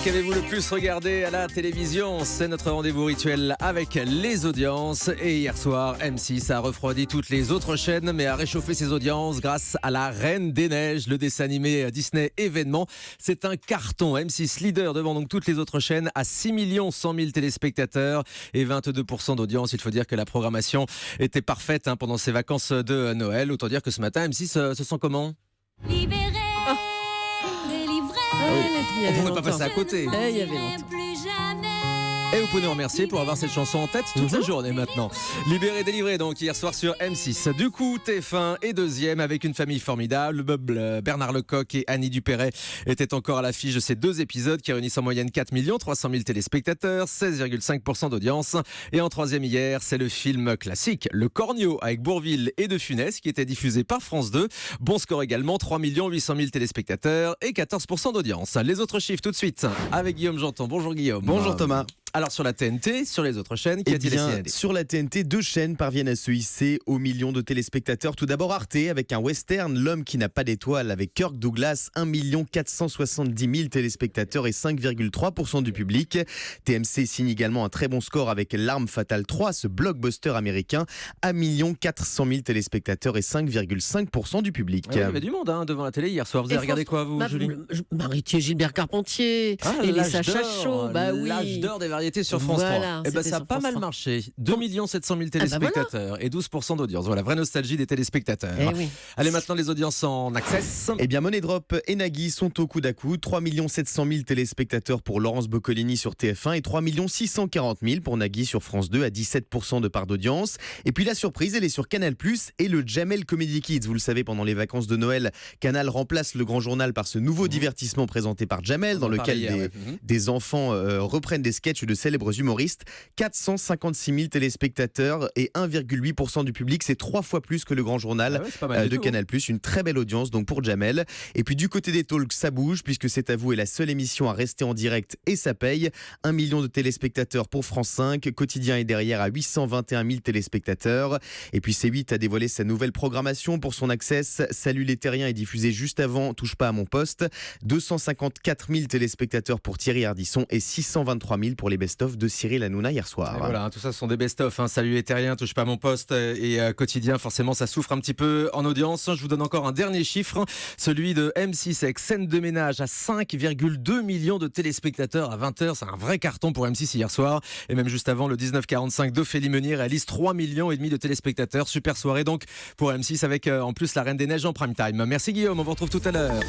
Qu'avez-vous le plus regardé à la télévision? C'est notre rendez-vous rituel avec les audiences. Et hier soir, M6 a refroidi toutes les autres chaînes, mais a réchauffé ses audiences grâce à La Reine des Neiges, le dessin animé Disney événement. C'est un carton. M6 leader devant donc toutes les autres chaînes à 6 100 000 téléspectateurs et 22% d'audience. Il faut dire que la programmation était parfaite pendant ces vacances de Noël. Autant dire que ce matin, M6 se sent comment? Libéré, délivré. On ne pouvait pas passer à côté. Il y avait longtemps. Plus jamais. Et vous pouvez nous remercier pour avoir cette chanson en tête toute la journée maintenant. Libéré, délivré donc hier soir sur M6. Du coup, TF1 est deuxième avec une famille formidable. Bernard Lecoq et Annie Dupéret étaient encore à l'affiche de ces deux épisodes qui réunissent en moyenne 4 300 000 téléspectateurs, 16,5% d'audience. Et en troisième hier, c'est le film classique Le Cornio avec Bourvil et De Funès qui était diffusé par France 2. Bon score également, 3 800 000 téléspectateurs et 14% d'audience. Les autres chiffres tout de suite avec Guillaume Janton. Bonjour Guillaume. Bonjour Thomas. Alors sur la TNT, sur les autres chaînes, qu'y a-t-il signalé ? Sur la TNT, deux chaînes parviennent à se hisser aux millions de téléspectateurs. Tout d'abord Arte avec un western, L'homme qui n'a pas d'étoile avec Kirk Douglas, 1 470 000 téléspectateurs et 5,3% du public. TMC signe également un très bon score avec L'Arme Fatale 3, ce blockbuster américain, 1 400 000 téléspectateurs et 5,5% du public. Il y avait du monde devant la télé hier soir. Vous avez regardé quoi vous, Julie ? Maritier, Gilbert Carpentier et les Sacha Chaud. Bah oui. L'âge d'or des variétés sur France 3. Et ça a pas mal marché. 2 700 000 téléspectateurs et 12% d'audience. Voilà, vraie nostalgie des téléspectateurs. Oui. Allez, maintenant les audiences en access. Eh bien, Money Drop et Nagui sont au coude à coude. 3 700 000 téléspectateurs pour Laurence Boccolini sur TF1 et 3 640 000 pour Nagui sur France 2 à 17% de part d'audience. Et puis la surprise, elle est sur Canal+ et le Jamel Comedy Kids. Vous le savez, pendant les vacances de Noël, Canal remplace le Grand Journal par ce nouveau divertissement présenté par Jamel, dans lequel des enfants reprennent des sketchs de célèbres humoristes. 456 000 téléspectateurs et 1,8% du public, c'est 3 fois plus que le Grand Journal de Canal+. Une très belle audience donc pour Jamel. Et puis du côté des talks, ça bouge puisque C'est à vous est la seule émission à rester en direct et ça paye. 1 million de téléspectateurs pour France 5. Quotidien est derrière à 821 000 téléspectateurs. Et puis C8 a dévoilé sa nouvelle programmation pour son access. Salut les terriens est diffusé juste avant Touche pas à mon poste. 254 000 téléspectateurs pour Thierry Ardisson et 623 000 pour les best-of de Cyril Hanouna hier soir. Et voilà, tout ça ce sont des best-of. Salut les terriens, touche pas à mon poste et quotidien, forcément ça souffre un petit peu en audience. Je vous donne encore un dernier chiffre, celui de M6 avec Scène de ménage à 5,2 millions de téléspectateurs à 20h. C'est un vrai carton pour M6 hier soir. Et même juste avant, le 1945 d'Ophélie Meunier réalise 3,5 millions de téléspectateurs. Super soirée donc pour M6 avec en plus La Reine des Neiges en prime time. Merci Guillaume, on vous retrouve tout à l'heure.